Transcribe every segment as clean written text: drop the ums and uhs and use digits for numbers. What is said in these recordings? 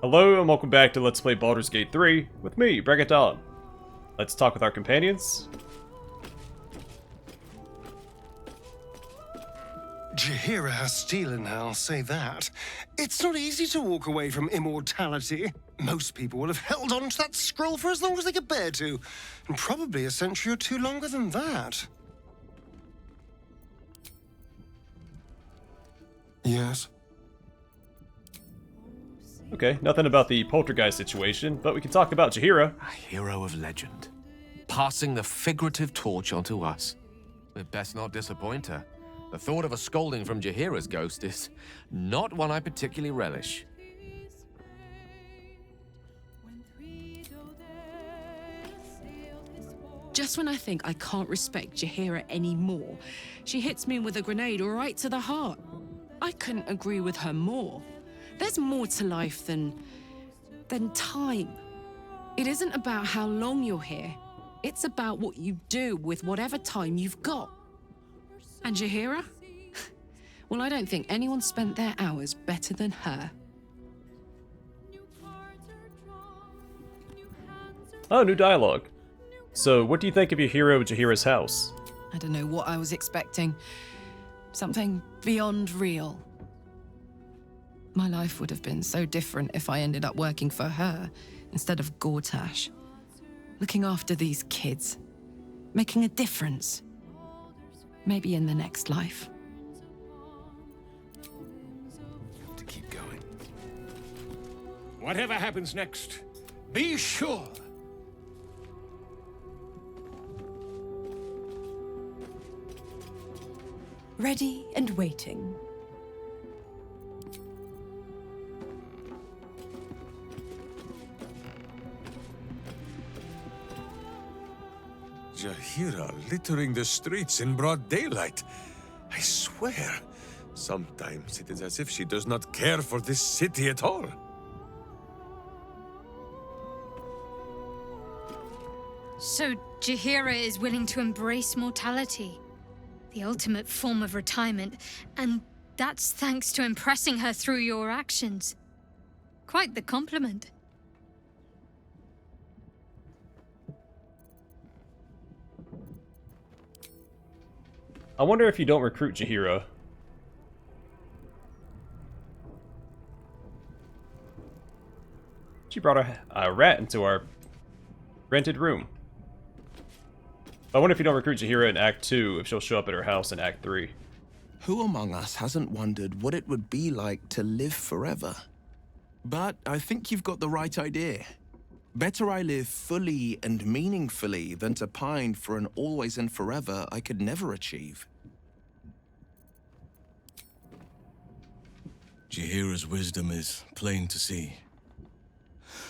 Hello and welcome back to Let's Play Baldur's Gate 3 with me, Bregaton. Let's talk with our companions. Jaheira has steel in her, I'll say that. It's not easy to walk away from immortality. Most people will have held on to that scroll for as long as they could bear to, and probably a century or two longer than that. Yes? Okay, nothing about the poltergeist situation, but we can talk about Jaheira. A hero of legend, passing the figurative torch onto us. We'd best not disappoint her. The thought of a scolding from Jaheira's ghost is not one I particularly relish. Just when I think I can't respect Jaheira anymore, she hits me with a grenade right to the heart. I couldn't agree with her more. There's more to life than time. It isn't about how long you're here. It's about what you do with whatever time you've got. And Jaheira? Well, I don't think anyone spent their hours better than her. Oh, new dialogue. So, what do you think of your hero Jaheira's house? I don't know what I was expecting. Something beyond real. My life would have been so different if I ended up working for her instead of Gortash. Looking after these kids. Making a difference. Maybe in the next life. Have to keep going. Whatever happens next, be sure. Ready and waiting. Jaheira littering the streets in broad daylight. I swear, sometimes it is as if she does not care for this city at all. So Jaheira is willing to embrace mortality, the ultimate form of retirement, and that's thanks to impressing her through your actions. Quite the compliment. I wonder if you don't recruit Jaheira. She brought a rat into our rented room. I wonder if you don't recruit Jaheira in Act 2, if she'll show up at her house in Act 3. Who among us hasn't wondered what it would be like to live forever? But I think you've got the right idea. Better I live fully and meaningfully than to pine for an always and forever I could never achieve. Jaheira's wisdom is plain to see.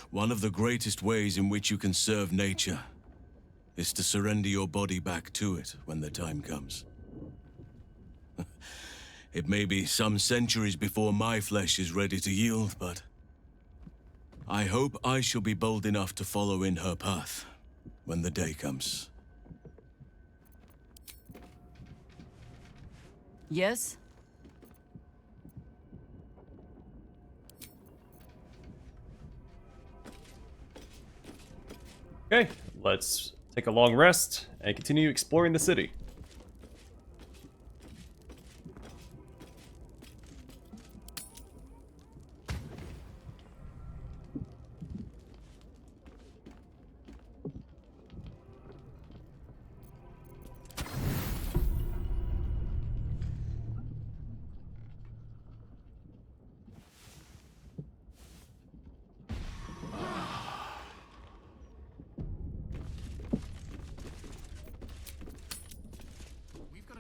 One of the greatest ways in which you can serve nature is to surrender your body back to it when the time comes. It may be some centuries before my flesh is ready to yield, but I hope I shall be bold enough to follow in her path when the day comes. Yes? Okay, let's take a long rest and continue exploring the city.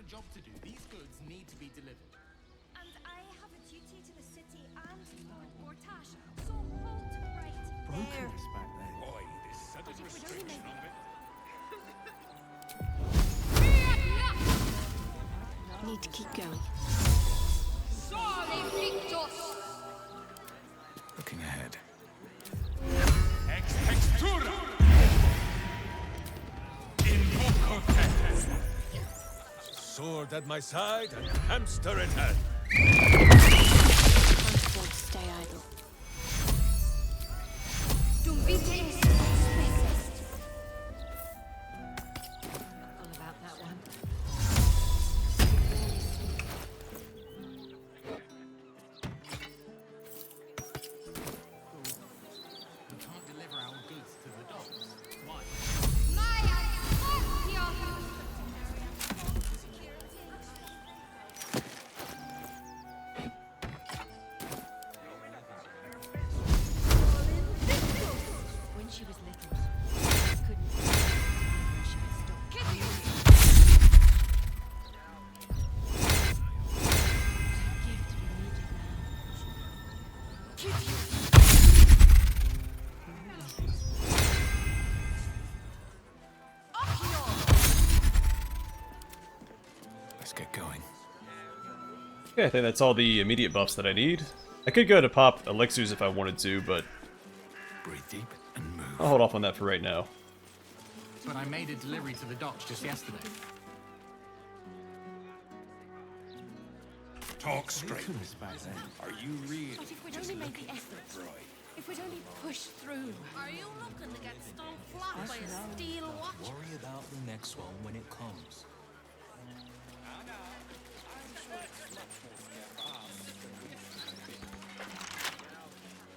Job to do. These goods need to be delivered. And I have a duty to the city and Lord Gortash, so halt right there. back there. Boy, this sudden restriction of it. Need to keep going. Looking ahead. Ex textura! Invoco sword at my side and hamster in hand. Can't afford to stay idle. Let's get going. Okay, I think that's all the immediate buffs that I need. I could go to pop elixirs if I wanted to, but Breathe deep and move. I'll hold off on that for right now. But I made a delivery to the docks just yesterday. Talk straight. Are you real? But if we'd only made the effort, if we'd only pushed through. Are you looking to get stung flat by a steel watch? Worry about the next one when it comes.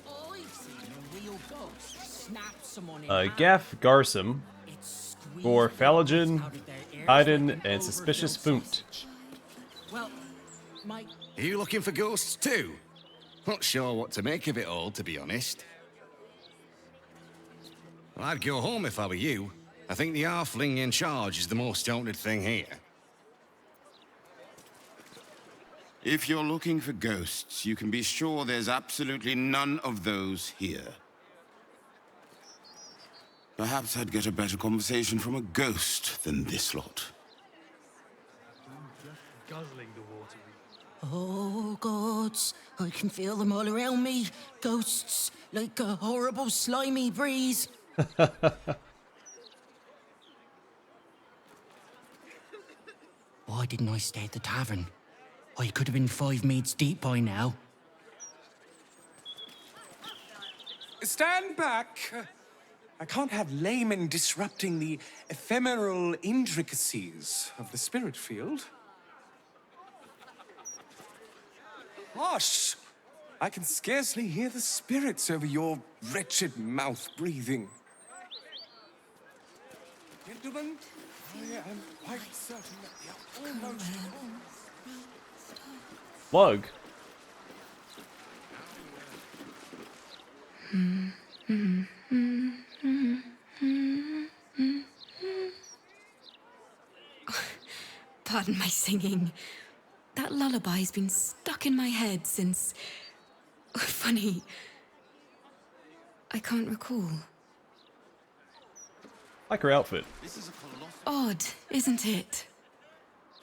I've seen a real ghost snap someone in Gaff Garsum, for Phalagen, Haydn, and Suspicious Foont. Well, my... Are you looking for ghosts too? Not sure what to make of it all, to be honest. Well, I'd go home if I were you. I think the halfling in charge is the most haunted thing here. If you're looking for ghosts, you can be sure there's absolutely none of those here. Perhaps I'd get a better conversation from a ghost than this lot. Guzzling the water. Oh, gods. I can feel them all around me. Ghosts, like a horrible slimy breeze. Why didn't I stay at the tavern? I could have been 5 meads deep by now. Stand back! I can't have laymen disrupting the ephemeral intricacies of the spirit field. Hush! I can scarcely hear the spirits over your wretched mouth breathing. Gentlemen, I am quite certain that they are almost home. Plug. Pardon my singing. That lullaby's been stuck in my head since... Funny. I can't recall. Like her outfit. Odd, isn't it?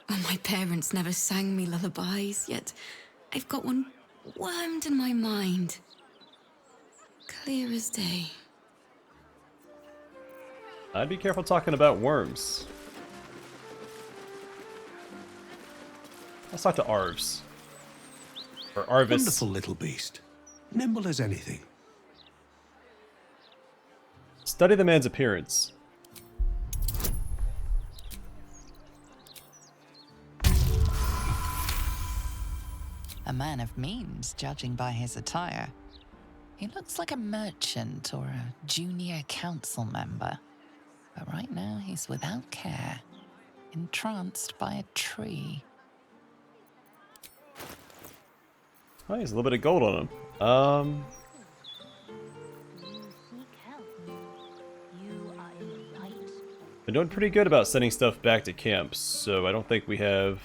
Oh, my parents never sang me lullabies, yet I've got one wormed in my mind. Clear as day. I'd be careful talking about worms. Let's talk to Arvs. Or Arvis. Wonderful little beast. Nimble as anything. Study the man's appearance. A man of means, judging by his attire. He looks like a merchant or a junior council member. But right now he's without care, entranced by a tree. Oh, he has a little bit of gold on him. Been doing pretty good about sending stuff back to camp, so I don't think we have...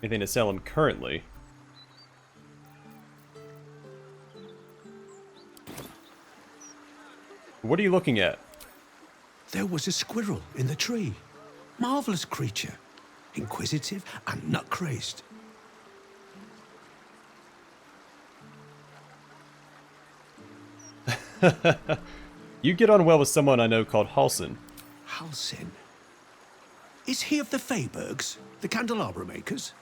anything to sell him currently. What are you looking at? There was a squirrel in the tree. Marvelous creature. Inquisitive and nut-crazed. You get on well with someone I know called Halsin. Halsin? Is he of the Feybergs, the candelabra makers?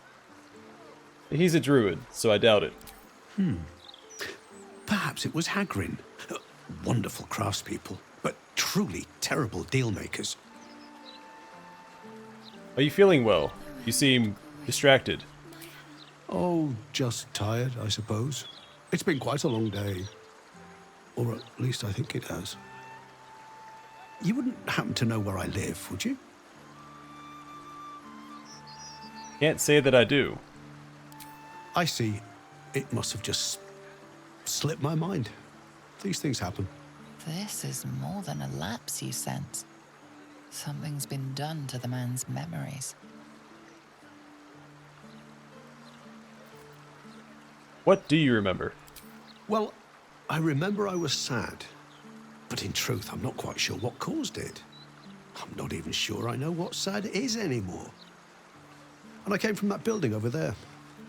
He's a druid, so I doubt it. Perhaps it was Hagrin. Wonderful craftspeople, but truly terrible deal makers. Are you feeling well? You seem distracted. Oh, just tired, I suppose. It's been quite a long day. Or at least I think it has. You wouldn't happen to know where I live, would you? Can't say that I do. I see. It must have just slipped my mind. These things happen. This is more than a lapse, you sense. Something's been done to the man's memories. What do you remember? Well, I remember I was sad. But in truth, I'm not quite sure what caused it. I'm not even sure I know what sad is anymore. And I came from that building over there.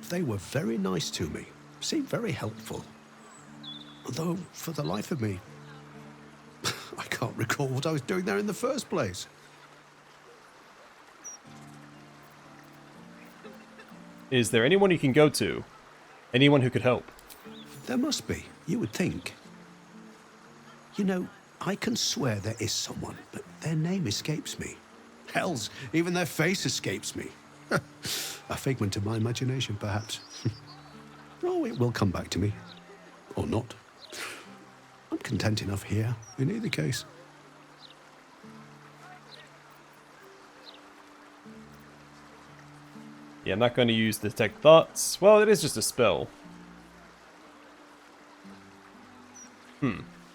They were very nice to me. Seemed very helpful. Although, for the life of me, I can't recall what I was doing there in the first place. Is there anyone you can go to? Anyone who could help? There must be, you would think. You know, I can swear there is someone, but their name escapes me. Hells, even their face escapes me. A figment of my imagination, perhaps. Oh, it will come back to me. Or not. I'm content enough here, in either case. Yeah, I'm not going to use Detect Thoughts. Well, it is just a spell.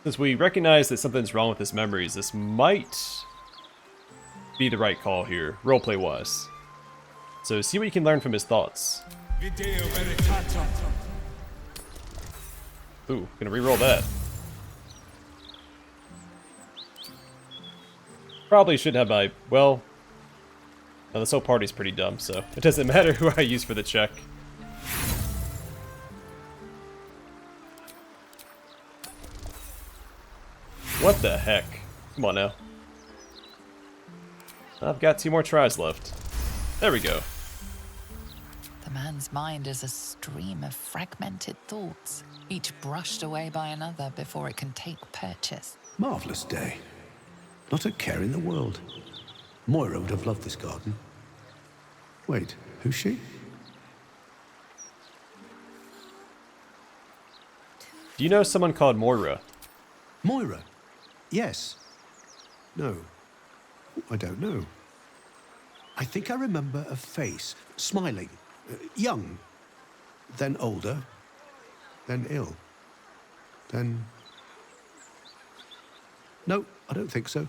Since we recognize that something's wrong with his memories, this might be the right call here, roleplay-wise. So see what you can learn from his thoughts. Ooh, gonna reroll that. Probably should have my... well... no, this whole party's pretty dumb, so it doesn't matter who I use for the check. What the heck? Come on now. I've got 2 more tries left. There we go. The man's mind is a stream of fragmented thoughts, each brushed away by another before it can take purchase. Marvellous day. Not a care in the world. Moira would have loved this garden. Wait, who's she? Do you know someone called Moira? Moira? Yes. No. I don't know. I think I remember a face, smiling, young, then older, then ill, then... No, I don't think so.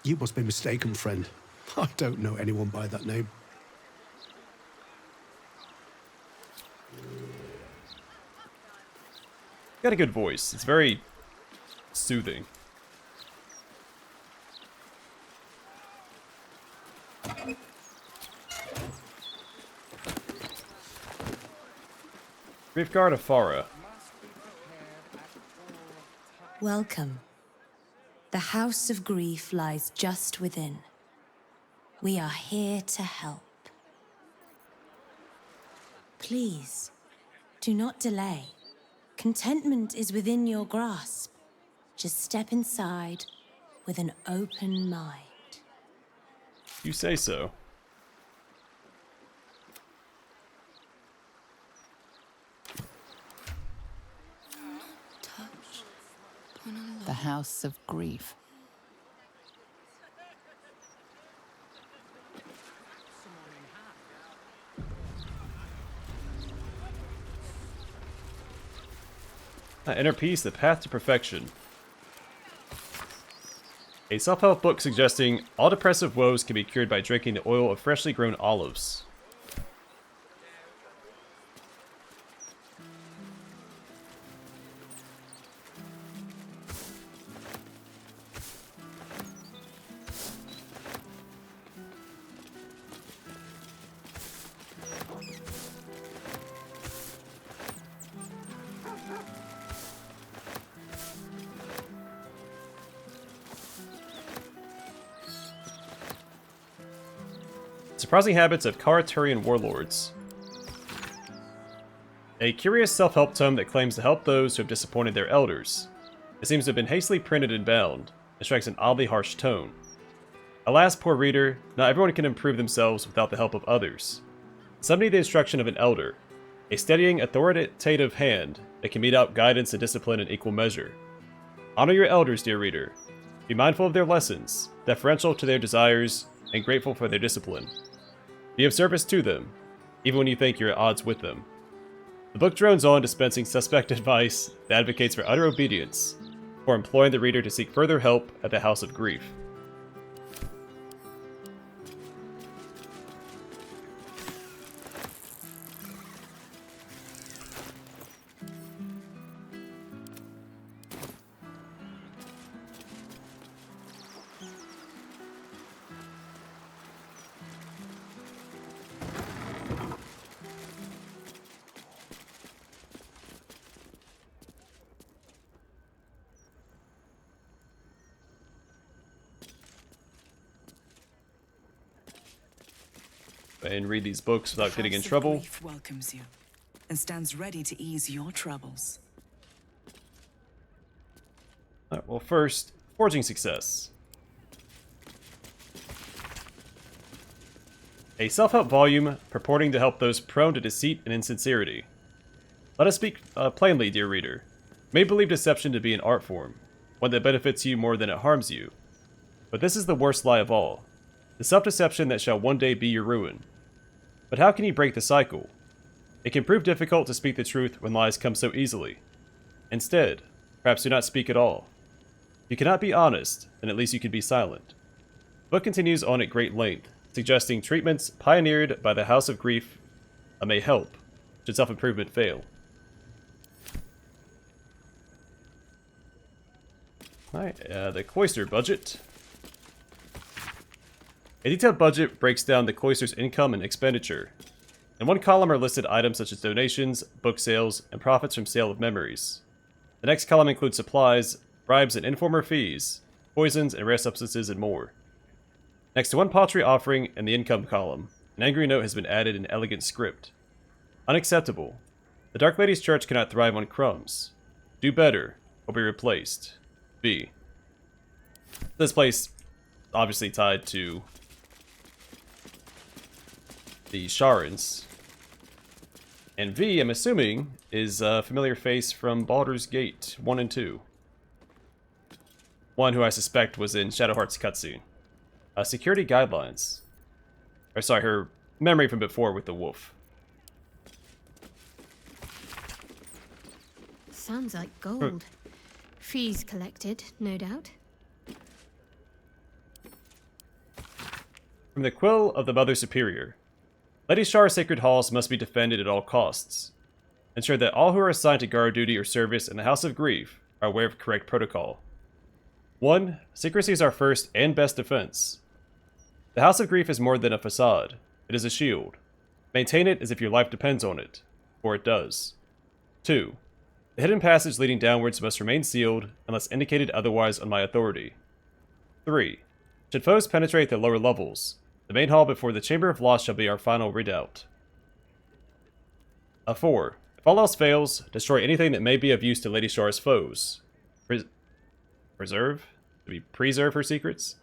You must be mistaken, friend. I don't know anyone by that name. Got a good voice. It's very soothing. Griefguard of Farah. Welcome. The House of Grief lies just within. We are here to help. Please, do not delay. Contentment is within your grasp. Just step inside with an open mind. You say so. The House of Grief. Inner Peace, The Path to Perfection. A self-help book suggesting all depressive woes can be cured by drinking the oil of freshly grown olives. Surprising habits of Karaturian warlords. A curious self-help tome that claims to help those who have disappointed their elders. It seems to have been hastily printed and bound, and strikes an oddly harsh tone. Alas, poor reader, not everyone can improve themselves without the help of others. Some need the instruction of an elder, a steadying, authoritative hand that can mete out guidance and discipline in equal measure. Honor your elders, dear reader. Be mindful of their lessons, deferential to their desires, and grateful for their discipline. Be of service to them, even when you think you're at odds with them. The book drones on, dispensing suspect advice that advocates for utter obedience, or imploring the reader to seek further help at the House of Grief. And read these books without getting in trouble. Grief welcomes you and stands ready to ease your troubles. Alright, well first, forging success. A self-help volume purporting to help those prone to deceit and insincerity. Let us speak plainly, dear reader. You may believe deception to be an art form, one that benefits you more than it harms you. But this is the worst lie of all. The self-deception that shall one day be your ruin. But how can you break the cycle? It can prove difficult to speak the truth when lies come so easily. Instead, perhaps do not speak at all. If you cannot be honest, then at least you can be silent. The book continues on at great length, suggesting treatments pioneered by the House of Grief may help, should self-improvement fail. Alright, the cloister budget. A detailed budget breaks down the cloister's income and expenditure. In one column are listed items such as donations, book sales, and profits from sale of memories. The next column includes supplies, bribes and informer fees, poisons and rare substances, and more. Next to one paltry offering in the income column, an angry note has been added in elegant script. Unacceptable. The Dark Lady's Church cannot thrive on crumbs. Do better, or be replaced. B. This place, obviously tied to the Sharans. And V, I'm assuming, is a familiar face from Baldur's Gate 1 and 2. One who I suspect was in Shadowheart's cutscene. Security guidelines. Or sorry, her memory from before with the wolf. Sounds like gold. Fees collected, no doubt. From the Quill of the Mother Superior. Lady Shar's sacred halls must be defended at all costs. Ensure that all who are assigned to guard duty or service in the House of Grief are aware of correct protocol. 1. Secrecy is our first and best defense. The House of Grief is more than a facade. It is a shield. Maintain it as if your life depends on it, for it does. 2. The hidden passage leading downwards must remain sealed unless indicated otherwise on my authority. 3. Should foes penetrate the lower levels, the main hall before the Chamber of Loss shall be our final redoubt. 4. If all else fails, destroy anything that may be of use to Lady Shar's foes. Preserve her secrets?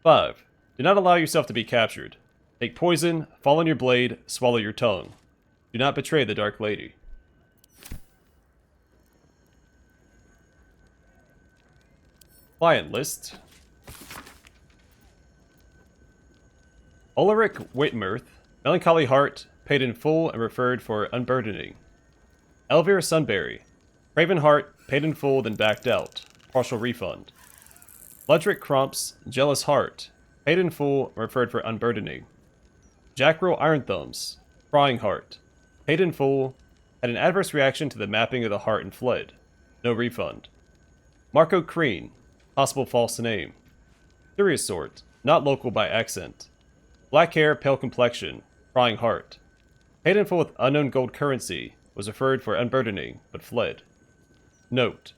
5. Do not allow yourself to be captured. Take poison, fall on your blade, swallow your tongue. Do not betray the Dark Lady. Client list. Ulrich Whitmirth, Melancholy Heart, paid in full and referred for unburdening. Elvira Sunbury, Craven Heart, paid in full then backed out, partial refund. Ledric Crumps, Jealous Heart, paid in full and referred for unburdening. Jackrel Ironthumbs, Prying Heart, paid in full, had an adverse reaction to the mapping of the heart and fled, no refund. Marco Crean, possible false name. Curious Sort, not local by accent. Black hair, pale complexion, Prying Heart. Paid in full with unknown gold currency, was referred for unburdening, but fled. Note: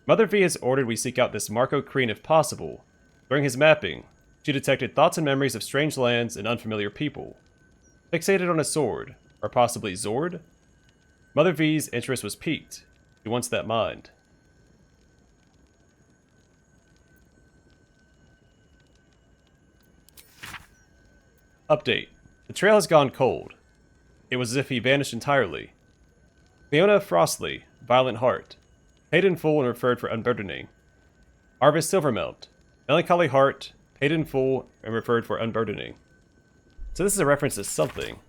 Mother V has ordered we seek out this Marco Crean if possible. During his mapping, she detected thoughts and memories of strange lands and unfamiliar people. Fixated on a sword, Or possibly Zord? Mother V's interest was piqued. He wants that mind. Update. The trail has gone cold. It was as if he vanished entirely. Fiona Frostley, Violent Heart. Paid in full and referred for unburdening. Arvis Silvermount. Melancholy Heart, paid in full and referred for unburdening. So this is a reference to something.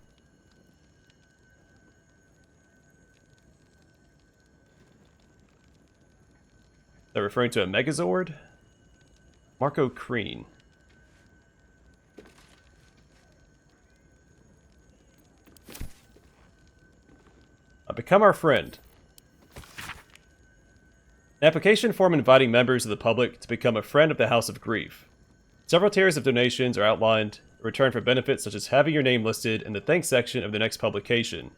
They're referring to a Megazord? Marco Crean. Become our friend. An application form inviting members of the public to become a friend of the House of Grief. Several tiers of donations are outlined in return for benefits such as having your name listed in the thanks section of the next publication,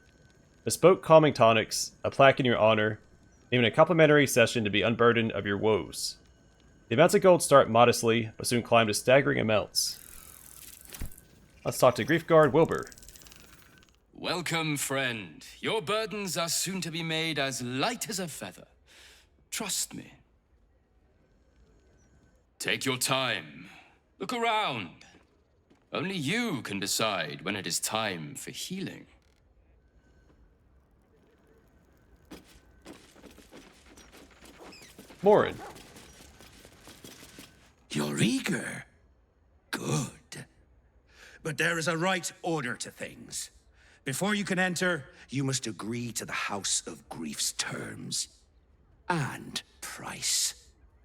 bespoke calming tonics, a plaque in your honor, even a complimentary session to be unburdened of your woes. The amounts of gold start modestly, but soon climb to staggering amounts. Let's talk to Grief Guard Wilbur. Welcome, friend. Your burdens are soon to be made as light as a feather. Trust me. Take your time. Look around. Only you can decide when it is time for healing. Morin. You're eager. Good. But there is a right order to things. Before you can enter, you must agree to the House of Grief's terms. And price.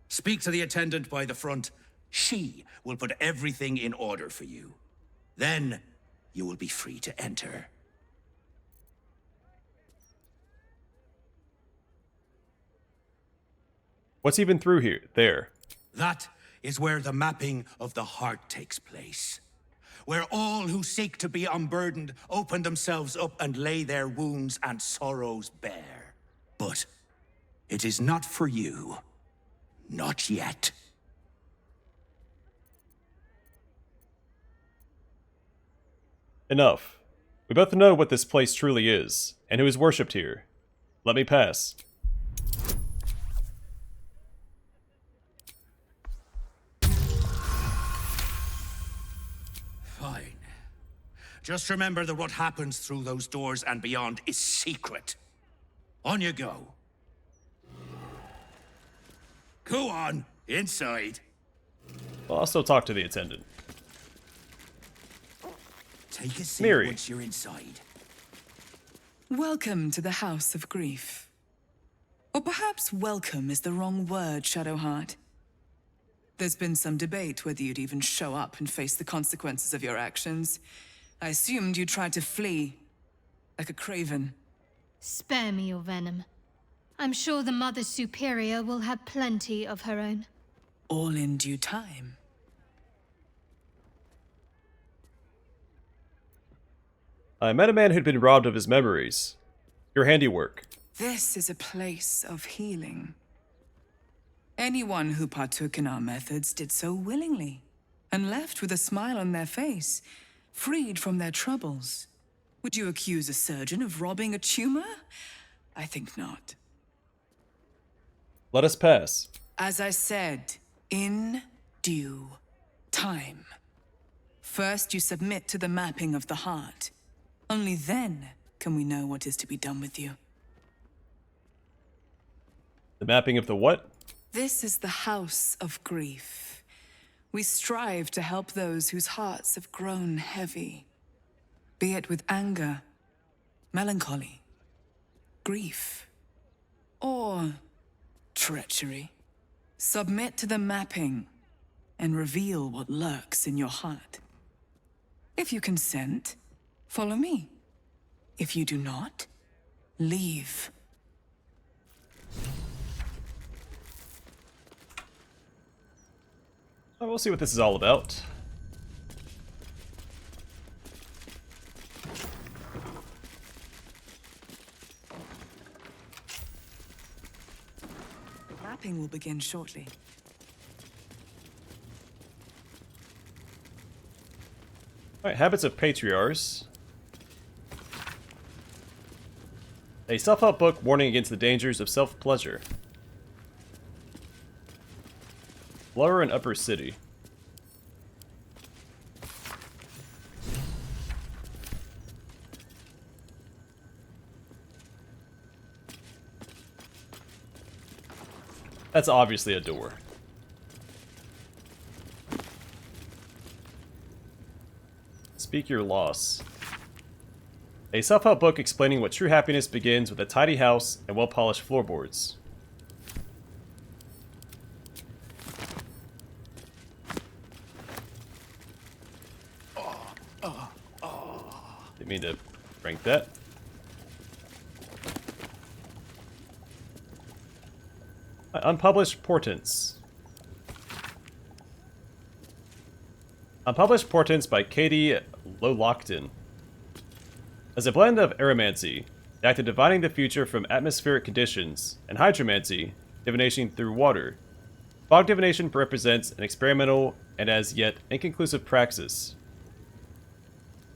Speak to the attendant by the front. She will put everything in order for you. Then, you will be free to enter. What's even through here? There. That is where the mapping of the heart takes place. Where all who seek to be unburdened open themselves up and lay their wounds and sorrows bare. But it is not for you. Not yet. Enough. We both know what this place truly is, and who is worshipped here. Let me pass. Fine. Just remember that what happens through those doors and beyond is secret. On you go. Go on, inside. Well, I'll still talk to the attendant. Take a seat Miri. once you're inside. Welcome to the House of Grief. Or perhaps welcome is the wrong word, Shadowheart. There's been some debate whether you'd even show up and face the consequences of your actions. I assumed you tried to flee, like a craven. Spare me your venom. I'm sure the Mother Superior will have plenty of her own. All in due time. I met a man who'd been robbed of his memories. Your handiwork. This is a place of healing. Anyone who partook in our methods did so willingly, and left with a smile on their face, freed from their troubles. Would you accuse a surgeon of robbing a tumor? I think not. Let us pass. As I said, in due time. First, you submit to the mapping of the heart. Only then can we know what is to be done with you. The mapping of the what? This is the House of Grief. We strive to help those whose hearts have grown heavy. Be it with anger, melancholy, grief, or treachery. Submit to the mapping and reveal what lurks in your heart. If you consent, follow me. If you do not, leave. Oh, we'll see what this is all about. Mapping will begin shortly. Alright, Habits of Patriarchs. A self-help book warning against the dangers of self-pleasure. Lower and Upper City. That's obviously a door. Speak your loss. A self-help book explaining what true happiness begins with a tidy house and well-polished floorboards. Didn't mean to rank that. Unpublished portents. Unpublished portents by Katie Lolockton. As a blend of aeromancy, the act of divining the future from atmospheric conditions, and hydromancy, divination through water, fog divination represents an experimental and as yet inconclusive praxis.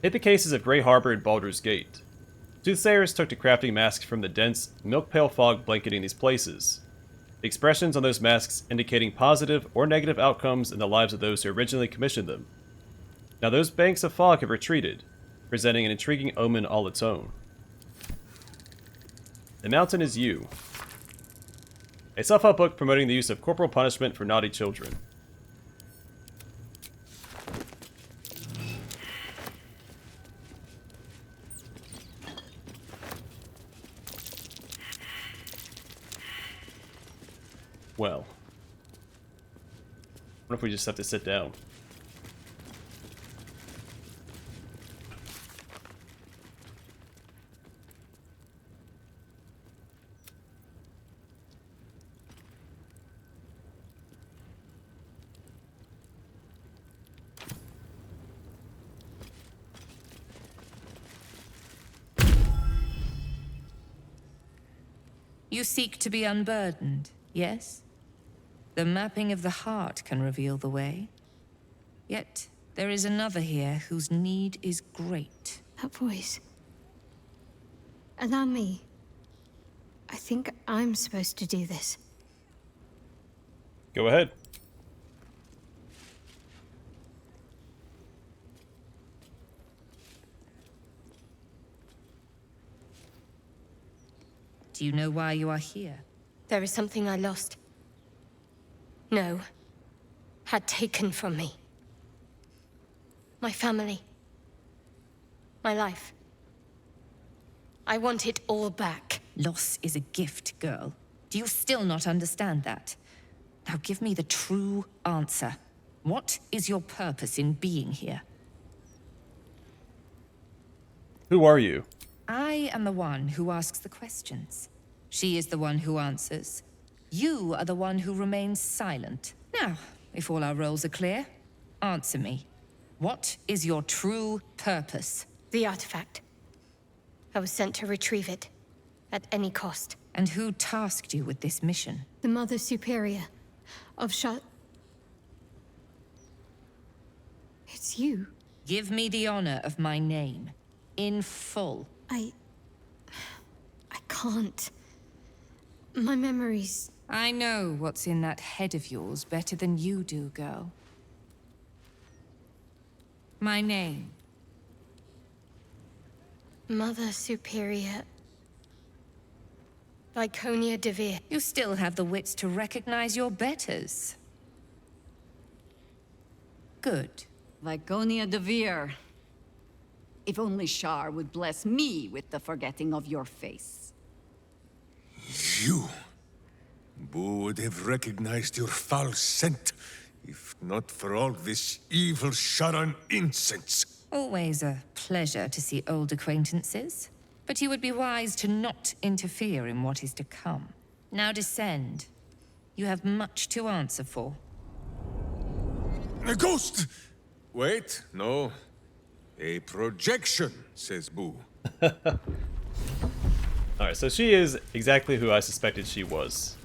Hit the cases of Grey Harbor and Baldur's Gate. Soothsayers took to crafting masks from the dense, milk-pale fog blanketing these places. The expressions on those masks indicating positive or negative outcomes in the lives of those who originally commissioned them. Now those banks of fog have retreated, presenting an intriguing omen all its own. The Mountain is You. A self-help book promoting the use of corporal punishment for naughty children. Well. What if we just have to sit down? You seek to be unburdened, yes? The mapping of the heart can reveal the way. Yet, there is another here whose need is great. That voice. Allow me. I think I'm supposed to do this. Go ahead. Do you know why you are here? There is something I lost. No. Had taken from me. My family. My life. I want it all back. Loss is a gift, girl. Do you still not understand that? Now give me the true answer. What is your purpose in being here? Who are you? I am the one who asks the questions. She is the one who answers. You are the one who remains silent. Now, if all our roles are clear, answer me. What is your true purpose? The artifact. I was sent to retrieve it. At any cost. And who tasked you with this mission? The Mother Superior of It's you. Give me the honor of my name. In full. I can't. My memories... I know what's in that head of yours better than you do, girl. My name. Mother Superior... Viconia de Veer. You still have the wits to recognize your betters. Good. Viconia de Veer. If only Shar would bless me with the forgetting of your face. You? Boo would have recognized your foul scent, if not for all this evil Sharan incense. Always a pleasure to see old acquaintances. But you would be wise to not interfere in what is to come. Now descend. You have much to answer for. A ghost! Wait, no. A projection, says Boo. Alright, so she is exactly who I suspected she was.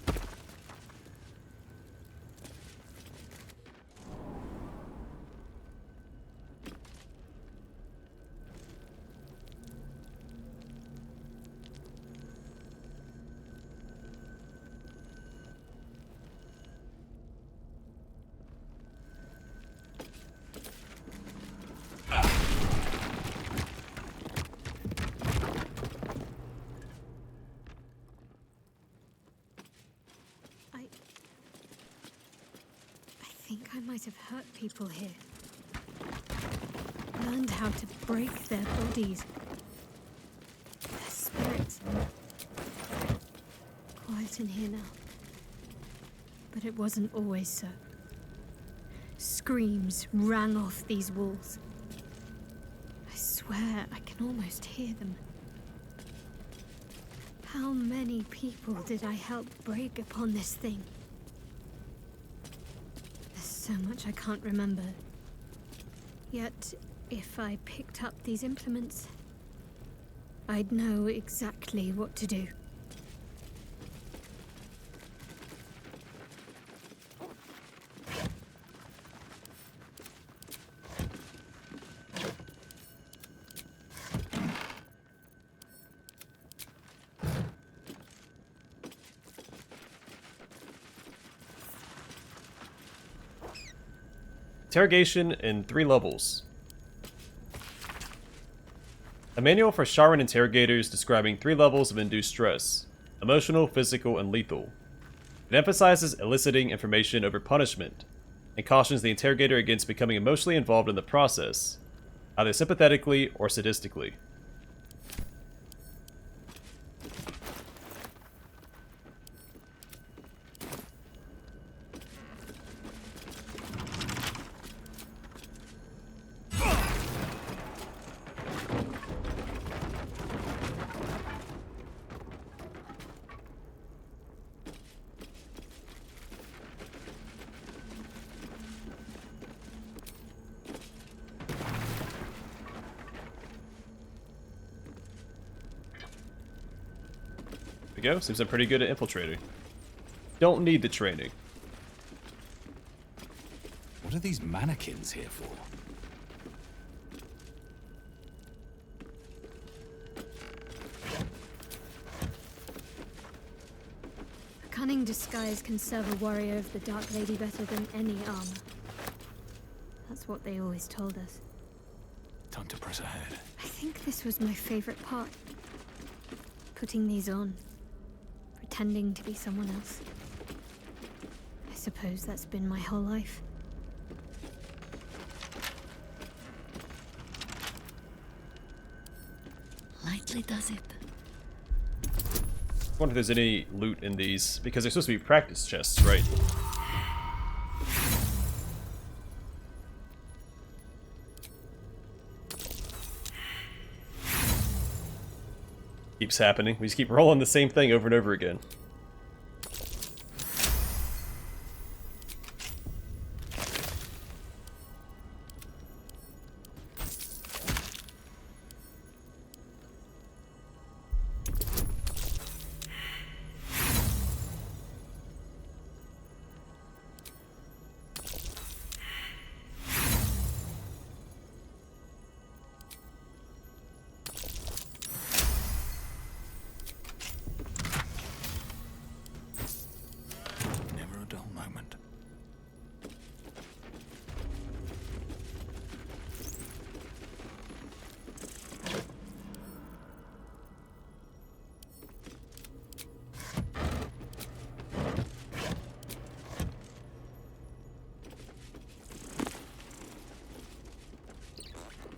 might have hurt people here. Learned how to break their bodies. Their spirits. Quiet in here now. But it wasn't always so. Screams rang off these walls. I swear I can almost hear them. How many people did I help break upon this thing? There's so much I can't remember. Yet, if I picked up these implements, I'd know exactly what to do. Interrogation in 3 levels. A manual for Sharan interrogators describing 3 levels of induced stress: emotional, physical, and lethal. It emphasizes eliciting information over punishment, and cautions the interrogator against becoming emotionally involved in the process, either sympathetically or sadistically. Go. Seems I'm pretty good at infiltrating. Don't need the training. What are these mannequins here for? A cunning disguise can serve a warrior of the Dark Lady better than any armor. That's what they always told us. Time to press ahead. I think this was my favorite part. Putting these on. Pretending to be someone else. I suppose that's been my whole life. Lightly does it. I wonder if there's any loot in these, because they're supposed to be practice chests, right? Keeps happening. We just keep rolling the same thing over and over again.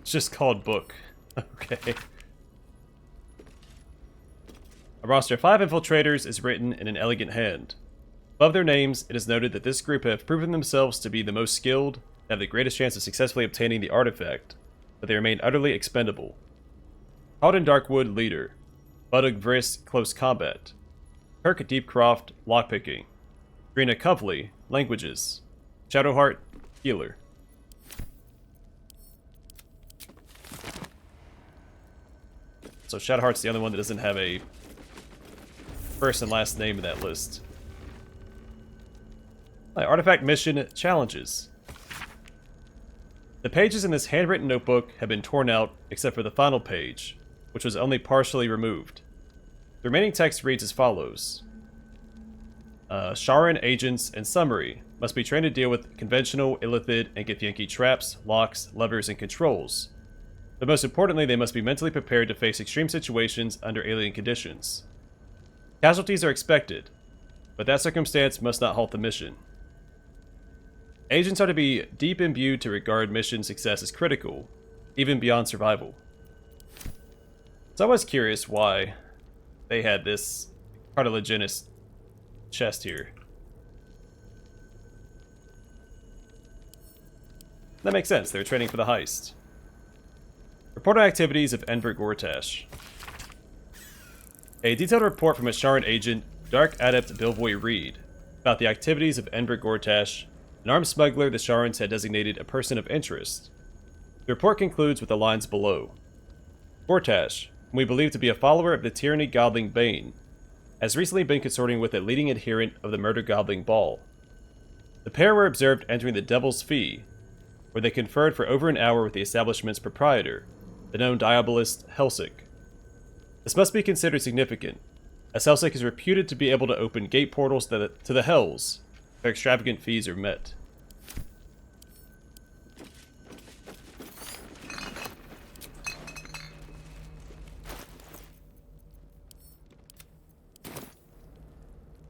Just called book. Okay. A roster of 5 infiltrators is written in an elegant hand. Above their names, it is noted that this group have proven themselves to be the most skilled and have the greatest chance of successfully obtaining the artifact, but they remain utterly expendable. Halden Darkwood, leader. Budug Vriss, close combat. Kirk Deepcroft, lockpicking. Drina Covley, languages. Shadowheart, healer. So Shadowheart's the only one that doesn't have a first and last name in that list. Artifact mission challenges. The pages in this handwritten notebook have been torn out except for the final page, which was only partially removed. The remaining text reads as follows. Sharan agents, in summary, must be trained to deal with conventional, illithid, and Githyanki traps, locks, levers, and controls. But most importantly, they must be mentally prepared to face extreme situations under alien conditions. Casualties are expected, but that circumstance must not halt the mission. Agents are to be deep imbued to regard mission success as critical, even beyond survival. So I was curious why they had this cartilaginous chest here. That makes sense, they were training for the heist. Report on activities of Enver Gortash. A detailed report from a Sharan agent, Dark Adept Bilvoy Reed, about the activities of Enver Gortash, an armed smuggler the Sharans had designated a person of interest. The report concludes with the lines below. Gortash, whom we believe to be a follower of the tyranny godling Bane, has recently been consorting with a leading adherent of the murder godling Baal. The pair were observed entering the Devil's Fee, where they conferred for over an hour with the establishment's proprietor, the known diabolist Helsik. This must be considered significant, as Helsik is reputed to be able to open gate portals to the Hells, if extravagant fees are met.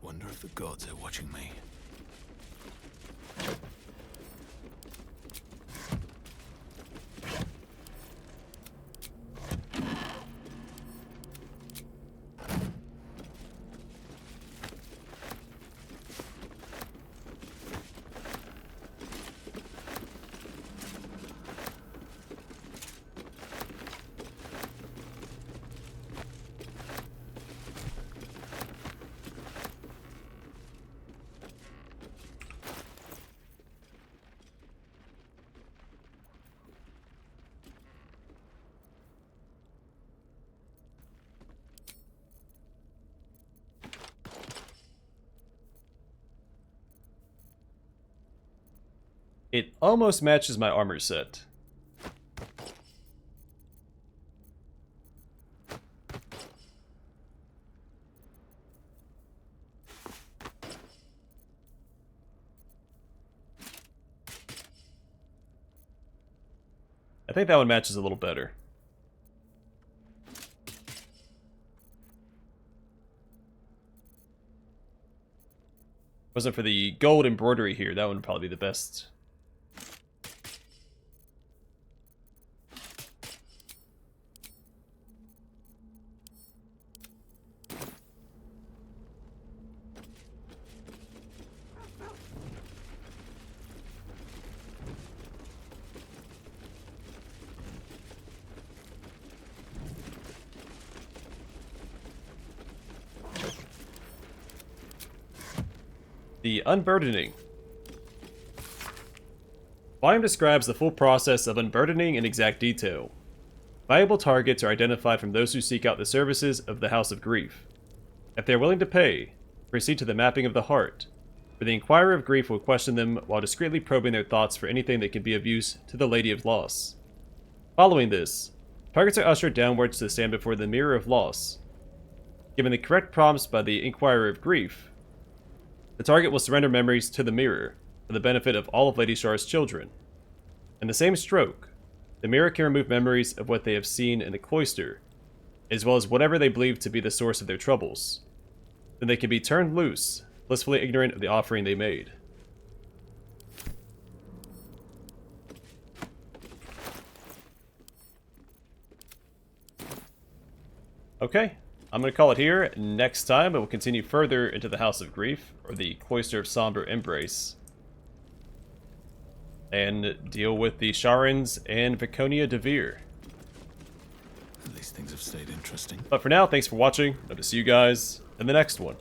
Wonder if the gods are watching me. It almost matches my armor set. I think that one matches a little better. Wasn't for the gold embroidery here, that one would probably be the best. The unburdening. Volume describes the full process of unburdening in exact detail. Valuable targets are identified from those who seek out the services of the House of Grief. If they are willing to pay, proceed to the mapping of the heart, where the Inquirer of Grief will question them while discreetly probing their thoughts for anything that can be of use to the Lady of Loss. Following this, targets are ushered downwards to stand before the Mirror of Loss. Given the correct prompts by the Inquirer of Grief, the target will surrender memories to the mirror for the benefit of all of Lady Shar's children. In the same stroke, the mirror can remove memories of what they have seen in the cloister, as well as whatever they believe to be the source of their troubles. Then they can be turned loose, blissfully ignorant of the offering they made. Okay. I'm going to call it here. Next time, I will continue further into the House of Grief, or the Cloister of Somber Embrace, and deal with the Sharans and Viconia Devere. At least things have stayed interesting. But for now, thanks for watching. Hope to see you guys in the next one.